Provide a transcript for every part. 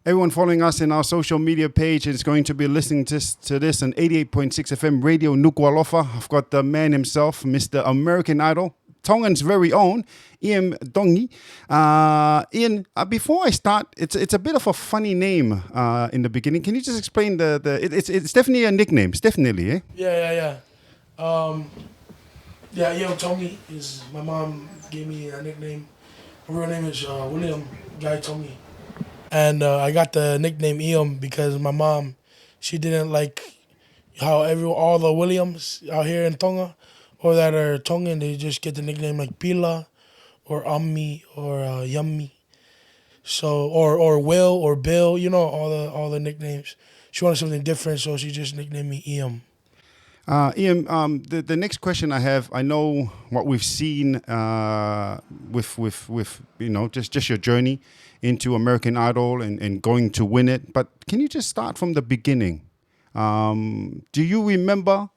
Everyone following us in our social media page is going to be listening to this on 88.6 FM Radio Nuku'alofa. I've got the man himself, Mr. American Idol, Tongan's very own, Iam Tongi. Ian, before I start, it's a bit of a funny name in the beginning. Can you just explain it's definitely a nickname. It's definitely, eh? Yeah. Iam Tongi is my mom gave me a nickname. My real name is William Guy Tongi. And I got the nickname Iam because my mom, she didn't like how all the Williams out here in Tonga or that are Tongan, they just get the nickname like Pila or Ammi or Yummy. So or Will or Bill, all the nicknames. She wanted something different, so she just nicknamed me Iam. Ian, the next question I have, I know what we've seen with just your journey into American Idol and going to win it. But can you just start from the beginning? Do you remember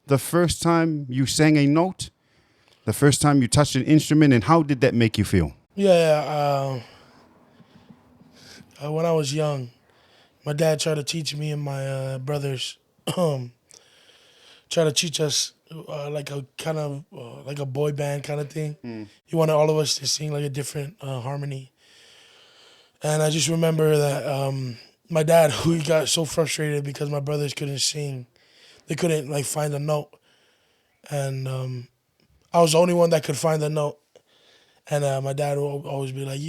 the first time you sang a note, the first time you touched an instrument, and how did that make you feel? When I was young, my dad tried to teach me and my brothers, try to teach us like a kind of like a boy band kind of thing. He wanted all of us to sing like a different harmony. And I just remember that my dad, who he got so frustrated because my brothers couldn't sing, they couldn't like find a note, and I was the only one that could find the note. And my dad would always be like,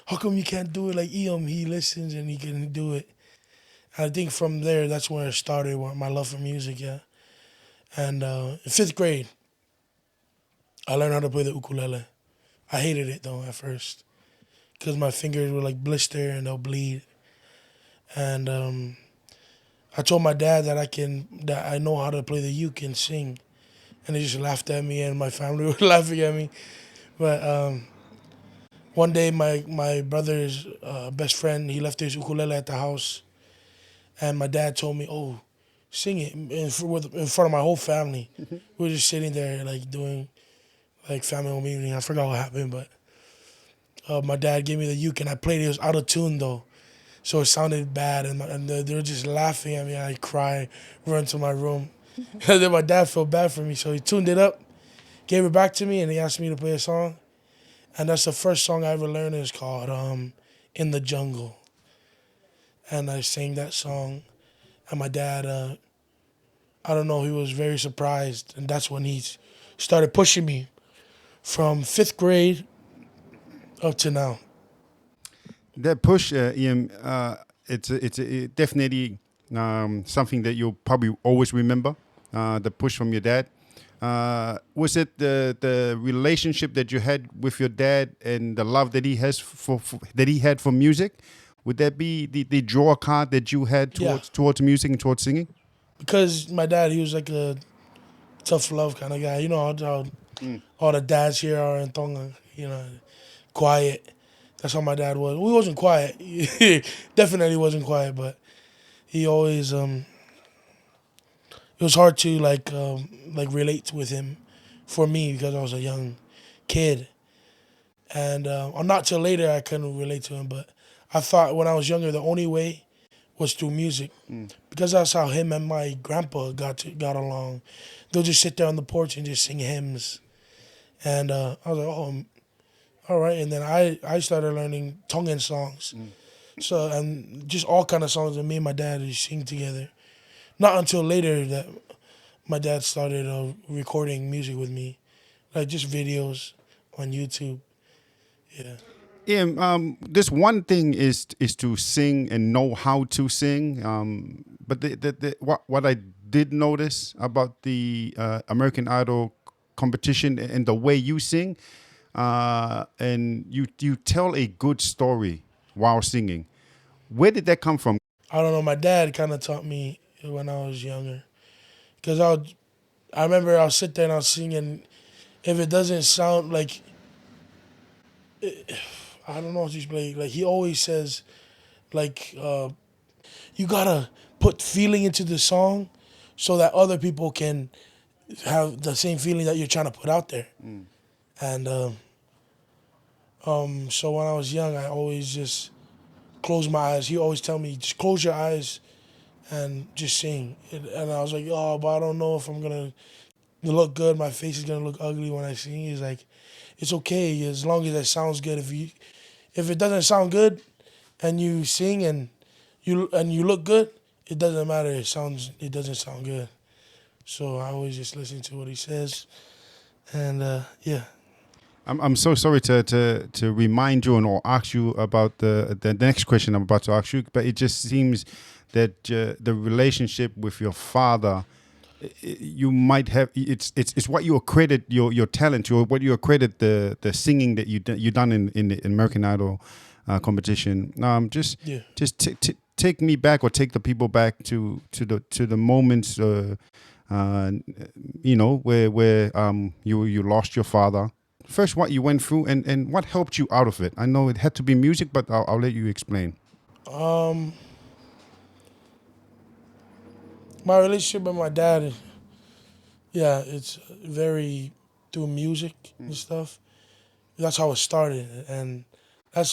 how come you can't do it like Iam? He listens and he can do it. And I think from there, that's where it started, my love for music, yeah. And in 5th grade, I learned how to play the ukulele. I hated it though at first because my fingers were like blister and they'll bleed. And I told my dad that I know how to play the uke and sing, and he just laughed at me, and my family were laughing at me. But one day, my brother's best friend, he left his ukulele at the house, and my dad told me, "Oh, sing it in front of my whole family." We were just sitting there like doing like family meeting. I forgot what happened, but my dad gave me the uke, and I played it. It was out of tune though. So it sounded bad, and they were just laughing at me. I cried, run to my room. And then my dad felt bad for me, so he tuned it up, gave it back to me, and he asked me to play a song. And that's the first song I ever learned. It's called "In the Jungle," and I sang that song. And my dad, I don't know, he was very surprised, and that's when he started pushing me from 5th grade up to now. That push, Ian, it's definitely something that you'll probably always remember. The push from your dad. Was it the relationship that you had with your dad and the love that he has that he had for music? Would that be the draw card that you had Yeah, towards music and towards singing? because my dad, he was like a tough love kind of guy. You know how all the dads here are in Tonga, quiet. That's how my dad was. We wasn't quiet. Definitely wasn't quiet, but he always it was hard to like relate with him for me because I was a young kid. And not till later I couldn't relate to him, but I thought when I was younger the only way was through music because that's how him and my grandpa got along. They'll just sit there on the porch and just sing hymns, and I was like, oh, all right. And then I started learning Tongan songs, so and just all kind of songs that me and my dad would sing together. Not until later that my dad started recording music with me, like just videos on YouTube. Yeah. Yeah, this one thing is to sing and know how to sing. But what I did notice about the American Idol competition and the way you sing, and you tell a good story while singing. Where did that come from? I don't know. My dad kind of taught me when I was younger, because I remember I'll sit there and I'll sing, and if it doesn't sound like, I don't know what he's playing. Like he always says, like you gotta put feeling into the song, so that other people can have the same feeling that you're trying to put out there. And so when I was young, I always just close my eyes. He always tell me, just close your eyes and just sing. And I was like, oh, but I don't know if I'm gonna look good. My face is gonna look ugly when I sing. He's like, it's okay as long as it sounds good. If it doesn't sound good and you sing and you look good, it doesn't matter. It doesn't sound good. So I always just listen to what he says, and yeah. I'm so sorry to remind you and or ask you about the next question I'm about to ask you, but it just seems that the relationship with your father, you might have it's what you accredit your talent, what you accredit the singing that you done in the American Idol competition. Just Yeah. take me back or take the people back to the moments where you lost your father. First, what you went through and what helped you out of it. I know it had to be music, but I'll let you explain. Um, my relationship with my dad, yeah, it's very through music and stuff. That's how it started, and I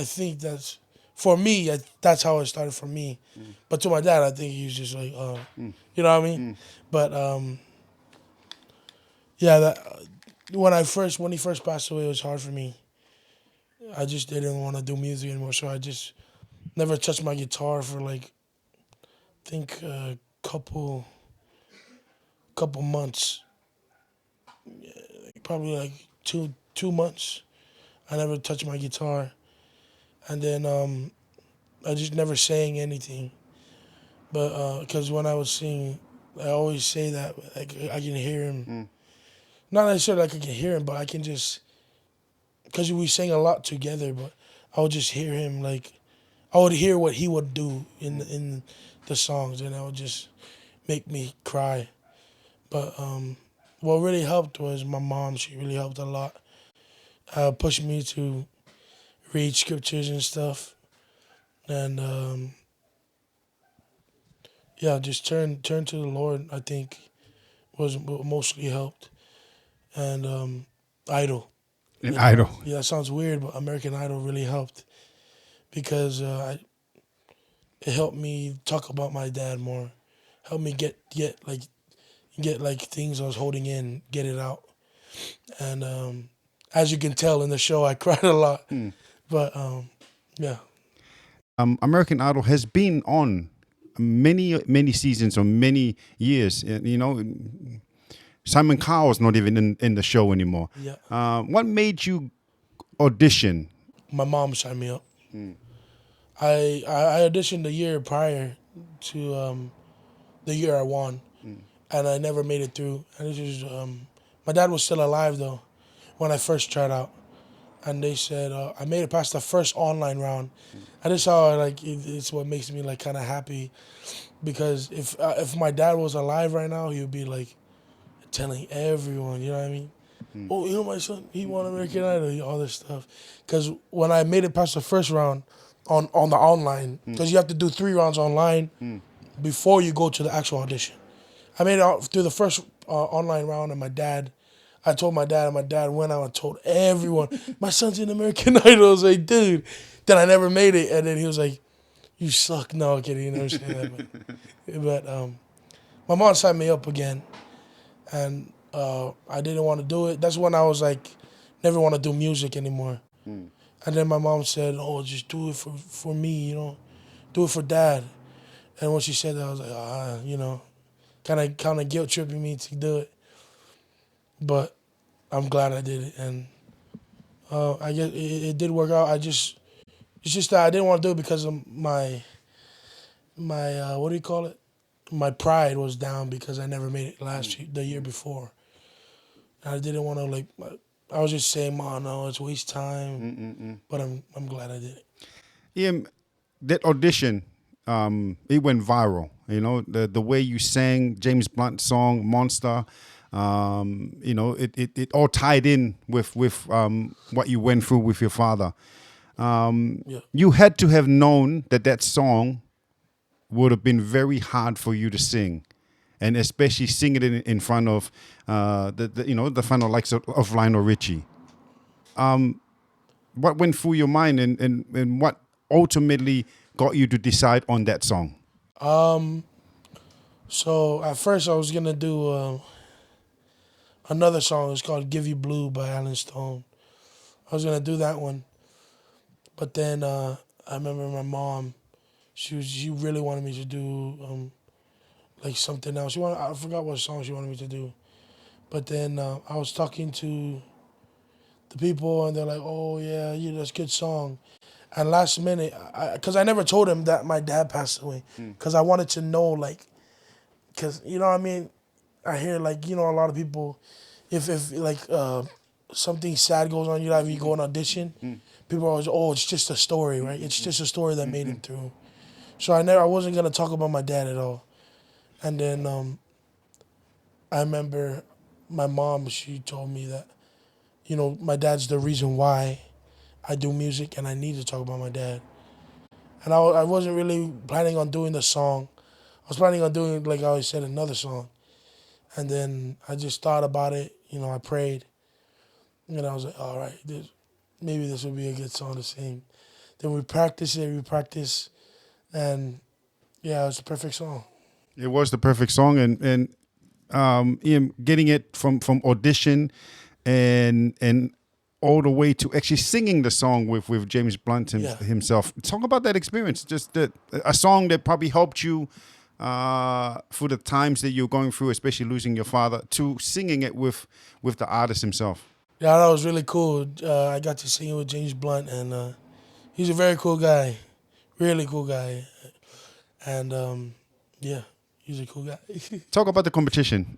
think that's for me. That's how it started for me. But to my dad, I think he was just like, you know what I mean. But yeah, when he first passed away, it was hard for me. I just didn't want to do music anymore, so I just never touched my guitar for like I think a couple months, probably like two months. I never touched my guitar, and then I just never sang anything. But because when I was singing, I always say that like I can hear him. Not necessarily like I can hear him, but I can just because we sang a lot together. But I would just hear him like I would hear what he would do in the songs, and that would just make me cry. But what really helped was my mom. She really helped a lot, pushed me to read scriptures and stuff, and yeah, just turn to the Lord. I think was what mostly helped, and Idol. An idol. Yeah, that sounds weird, but American Idol really helped because it helped me talk about my dad more, helped me get like things I was holding in, get it out, and as you can tell in the show, I cried a lot, but yeah. American Idol has been on many seasons or many years. Simon Cowell's not even in the show anymore. Yeah. What made you audition? My mom signed me up. I auditioned the year prior to the year I won, and I never made it through. And this is my dad was still alive though when I first tried out, and they said I made it past the first online round. And this how it's what makes me like kind of happy because if my dad was alive right now, he would be like telling everyone, you know what I mean? Oh, you know my son, he won American Idol, all this stuff. Because when I made it past the first round on the online, because you have to do 3 rounds online before you go to the actual audition. I made it out through the first online round, and I told my dad, and my dad went out and told everyone, my son's in American Idol. I was like, dude. Then I never made it, and then he was like, you suck. No, I'm kidding, you never say that. But my mom signed me up again, and I didn't want to do it. That's when I was like, never want to do music anymore. And then my mom said, oh, just do it for me, do it for dad. And when she said that, I was like, kind of guilt tripping me to do it. But I'm glad I did it, and I guess it did work out. It's just that I didn't want to do it because of my what do you call it? My pride was down because I never made it the year before. I didn't want to I was just saying, "Mom, no, it's waste time." But I'm glad I did it. Ian, that audition, it went viral. The way you sang James Blunt's song "Monster." It all tied in with what you went through with your father. Yeah. You had to have known that song would have been very hard for you to sing, and especially sing it in front of the front of likes of Lionel Richie. What went through your mind, and what ultimately got you to decide on that song? So at first I was gonna do another song. It's called "Give You Blue" by Alan Stone. I was gonna do that one, but then I remember my mom. She really wanted me to do like something else. I forgot what song she wanted me to do, but then I was talking to the people and they're like, "Oh yeah, that's a good song." And last minute, because I never told him that my dad passed away, because I wanted to know, like, because you know what I mean. I hear like a lot of people, if like something sad goes on, if you go on audition, people are always, oh, it's just a story, right? It's just a story that made it through. So I wasn't gonna talk about my dad at all. And then I remember my mom. She told me that my dad's the reason why I do music, and I need to talk about my dad. And I wasn't really planning on doing the song. I was planning on doing, like I always said, another song. And then I just thought about it. I prayed. And I was like, all right, maybe this would be a good song to sing. Then we practiced it, and yeah, it was the perfect song. It was the perfect song, and Ian, getting it from audition and all the way to actually singing the song with James Blunt himself. Talk about that experience. Just a song that probably helped you for the times that you're going through, especially losing your father, to singing it with the artist himself. Yeah, that was really cool. I got to sing it with James Blunt, and he's a very cool guy, really cool guy, and yeah, he's a cool guy. Talk about the competition.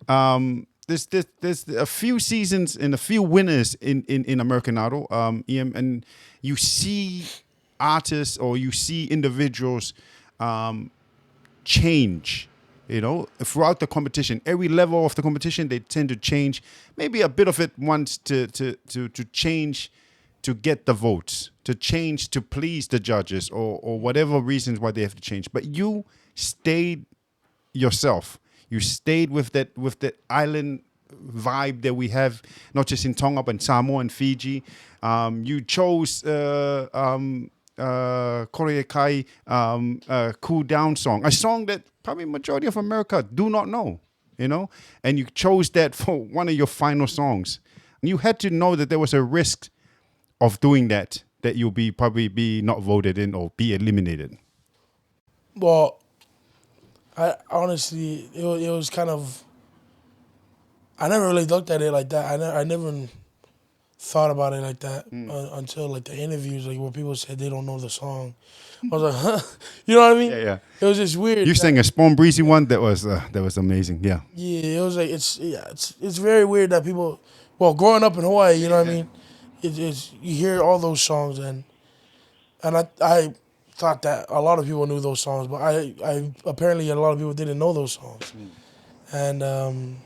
There's a few seasons and a few winners in American Idol. Ian, and you see artists or you see individuals change. Throughout the competition, every level of the competition, they tend to change. Maybe a bit of it wants to change to get the votes, to change to please the judges, or whatever reasons why they have to change. But you stayed yourself. You stayed with that island vibe that we have, not just in Tonga but in Samoa and Fiji. You chose Korea Kai Cool Down song, a song that probably majority of America do not know, and you chose that for one of your final songs. And you had to know that there was a risk of doing that you'll probably be not voted in or be eliminated. Well, I honestly, it was kind of. I never really looked at it like that. I never thought about it like that until like the interviews, like where people said they don't know the song. I was like, huh? You know what I mean? Yeah. It was just weird. You sang a Spawn Breezy one that was amazing. Yeah. Yeah, it was like it's very weird that people. Well, growing up in Hawaii, you know what I mean. It's you hear all those songs and I thought that a lot of people knew those songs, but I apparently a lot of people didn't know those songs, and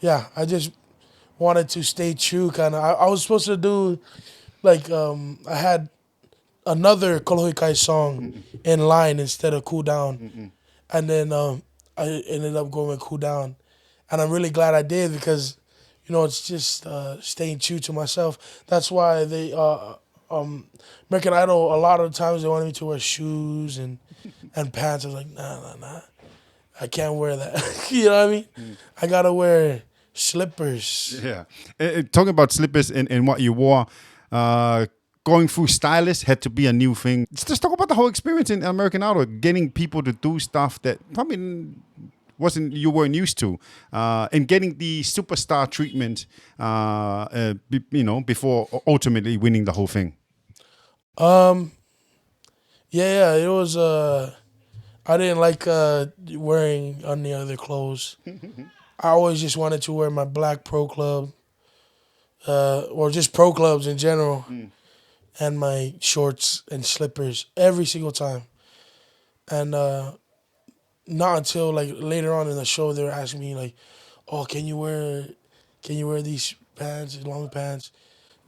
yeah, I just wanted to stay true. Kind of, I was supposed to do like I had another Kolohikai song in line instead of Cool Down, and then I ended up going with Cool Down, and I'm really glad I did because it's just staying true to myself. That's why they American Idol, a lot of times they wanted me to wear shoes and pants. I was like, nah, I can't wear that. You know what I mean? I gotta wear slippers. Yeah. Talking about slippers and what you wore, going through stylists had to be a new thing. Just talk about the whole experience in American Idol, getting people to do stuff that probably you weren't used to, and getting the superstar treatment, before ultimately winning the whole thing. Yeah, it was. I didn't like wearing any other clothes. I always just wanted to wear my black Pro Club, or just Pro Clubs in general, and my shorts and slippers every single time. And not until like later on in the show they were asking me like, "Oh, can you wear these pants, long pants?"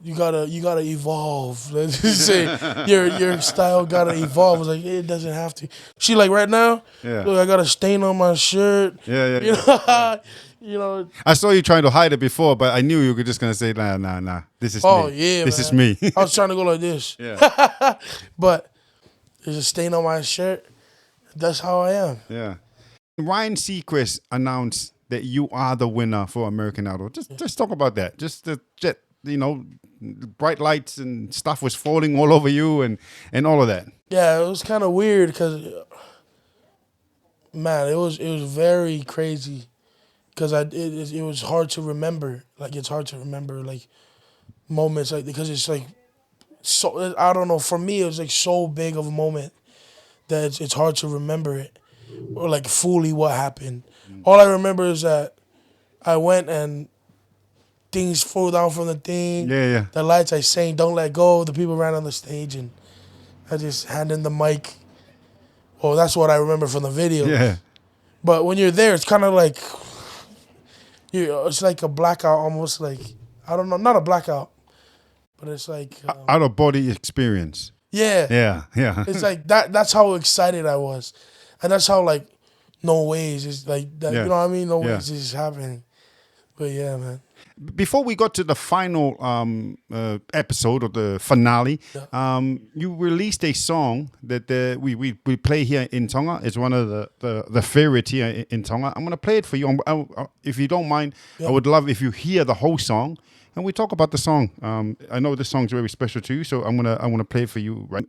You gotta evolve. Let's just say your style gotta evolve. I was like, it doesn't have to. She like right now, Yeah. look, I got a stain on my shirt. Yeah. You know, You know. I saw you trying to hide it before, but I knew you were just gonna say, nah. This is Oh me. yeah, This man. is me. I was trying to go like this. Yeah. But there's a stain on my shirt. That's how I am. Yeah. Ryan Seacrest announced that you are the winner for American Idol. Just talk about that. Just the jet, bright lights and stuff was falling all over you and all of that. Yeah, it was kind of weird because, man, it was very crazy because it was hard to remember. Like it's hard to remember like moments like because it's like so I don't know. For me, it was like so big of a moment that it's hard to remember it or like fully what happened. All I remember is that I went and things flew down from the thing. Yeah. The lights, I sang "Don't Let Go." The people ran on the stage and I just handed the mic. Well, that's what I remember from the video. Yeah. But when you're there, it's kind of like it's like a blackout, almost like I don't know, not a blackout, but it's like Out of body experience. yeah. Yeah. It's like that. That's how excited I was, and that's how like no ways is like that. Yeah. You know what I mean? No Yeah. ways is happening. But yeah, man. Before we got to the final episode of the finale, you released a song that we play here in Tonga. It's one of the favorite here in Tonga. I'm gonna play it for you. If you don't mind, I would love if you hear the whole song and we talk about the song. I know this song's very special to you, so I'm gonna play it for you. Right,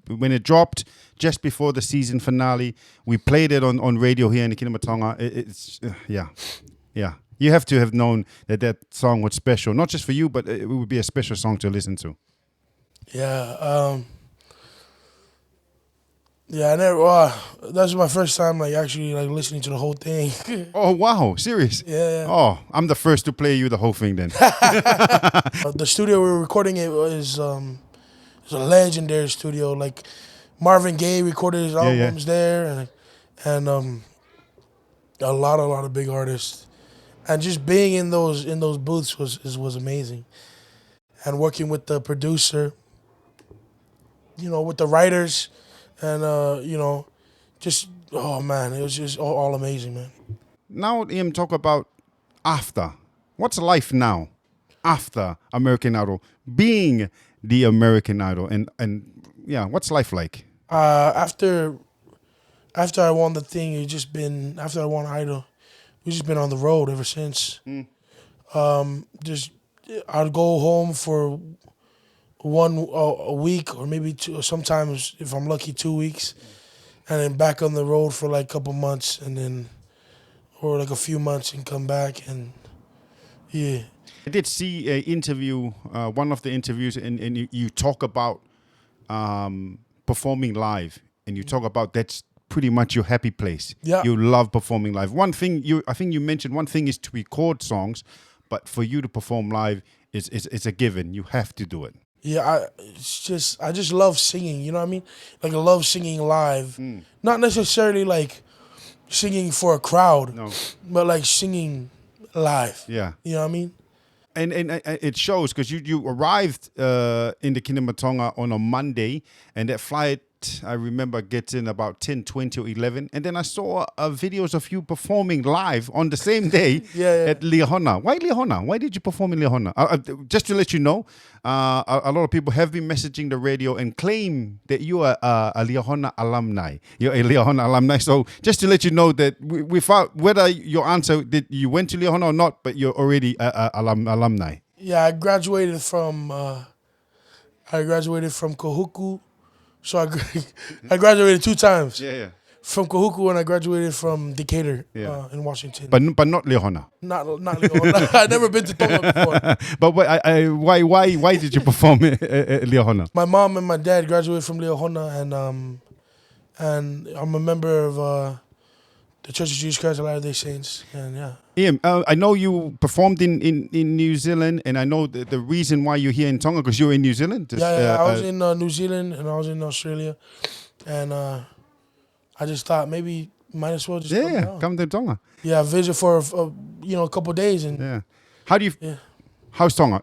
when it dropped just before the season finale, we played it on radio here in the Kingdom of Tonga. It's yeah. You have to have known that song was special, not just for you, but it would be a special song to listen to. Yeah. I never. That's my first time like actually like listening to the whole thing. Oh wow, serious? Yeah. Oh, I'm the first to play you the whole thing then. The studio we were recording it was it's a legendary studio. Like Marvin Gaye recorded his albums there, and a lot of big artists, and just being in those booths was amazing, and working with the producer, with the writers, and just oh man, it was just all amazing, man. Now, Iam, talk about after. What's life now after American Idol? Being the American Idol, and yeah, what's life like? After I won the thing, after I won Idol, we've just been on the road ever since. Just I'd go home for a week or maybe two, or sometimes if I'm lucky 2 weeks, and then back on the road for like a couple months, and then or like a few months and come back and yeah. I did see an interview, one of the interviews, and you talk about performing live, and you talk about that's pretty much your happy place. Yeah. You love performing live. One thing I think you mentioned, one thing is to record songs, but for you to perform live, it's a given. You have to do it. Yeah, I just love singing, you know what I mean? Like I love singing live. Not necessarily like singing for a crowd, No. but like singing live. Yeah. You know what I mean? And it shows because you arrived in the Kingdom of Tonga on a Monday, and that flight, I remember, gets in about 10, 20 or 11. And then I saw videos of you performing live on the same day at Liahona. Why Liahona? Why did you perform in Liahona? Just to let you know, a lot of people have been messaging the radio and claim that you are a Liahona alumni. You're a Liahona alumni. So just to let you know that without whether your answer that you went to Liahona or not, but you're already a alumni. Yeah, I graduated from Kahuku. So I graduated 2 times. Yeah. From Kahuku, and I graduated from Decatur in Washington. But not Liahona. Not Leona. I've never been to Tonga before. But why did you perform at Liahona? My mom and my dad graduated from Liahona, and I'm a member of the Church of Jesus Christ of Latter-day Saints, and yeah. Iam, I know you performed in New Zealand, and I know the reason why you're here in Tonga because you're in New Zealand. I was in New Zealand and I was in Australia, and I just thought maybe might as well just come to Tonga. Yeah, visit for a couple of days and How do you? Yeah. How's Tonga?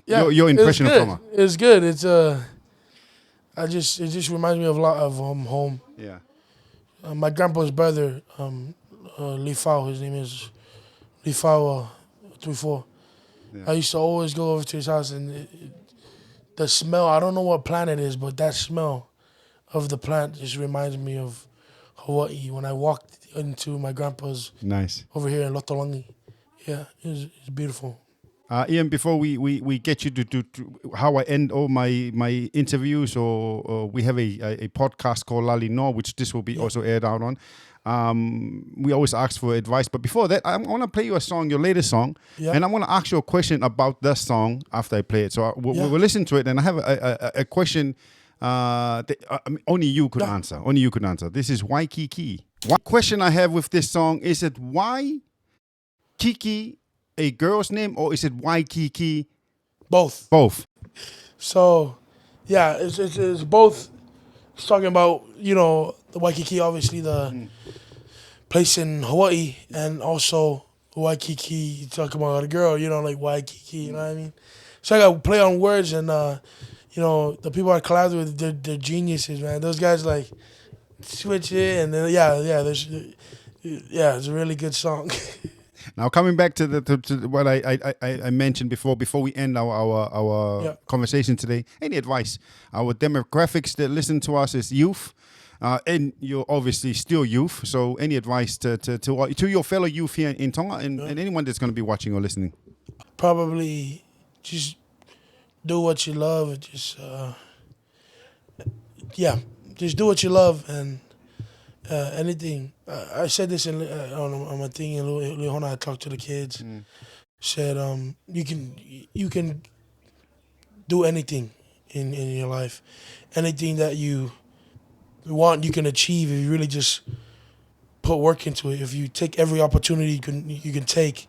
Yeah, your impression of Tonga? It's good. It's it just reminds me of a lot of home. Yeah. My grandpa's brother, Li Fao, his name is Lifawa, 3-4. Yeah. I used to always go over to his house, and the smell, I don't know what plant it is, but that smell of the plant just reminds me of Hawaii when I walked into my grandpa's Nice. over here in Lotolangi. Yeah, it's beautiful. Ian, before we get you to how I end all my interviews, or we have a podcast called LALINOA, which this will be also aired out on. We always ask for advice, but before that, I want to play you a song, your latest song, and I want to ask you a question about that song after I play it. So we'll listen to it, and I have a question that only you could answer. Only you could answer. This is Waikiki. One question I have with this song is it why Kiki a girl's name, or is it Waikiki? Both. Both. So, yeah, it's both. It's talking about, the Waikiki, obviously the place in Hawaii, and also Waikiki, talking about a girl, like Waikiki, you know what I mean? So I got to play on words, and, the people I collabed with, they're geniuses, man. Those guys, like, switch it, and then, it's a really good song. Now coming back to what I mentioned before we end our conversation today, any advice? Our demographics that listen to us is youth, and you're obviously still youth. So any advice to your fellow youth here in Tonga, and anyone that's going to be watching or listening? Probably just do what you love, and just do what you love, and anything. I said this on my thing in Lehona. I talked to the kids. Said you can do anything in your life. Anything that you want, you can achieve if you really just put work into it. If you take every opportunity you can take,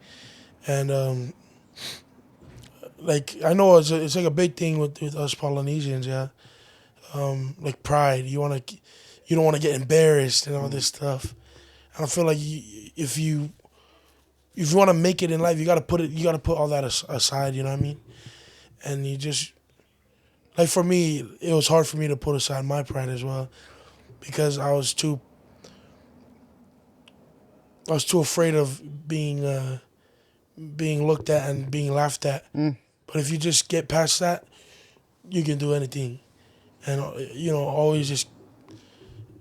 and like I know it's like a big thing with us Polynesians, like pride. You don't want to get embarrassed and all this stuff. And I feel like if you want to make it in life, you got to put all that aside. You know what I mean? And you just, like, for me, it was hard for me to put aside my pride as well, because I was too afraid of being looked at and being laughed at. But if you just get past that, you can do anything, and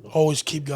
always keep going.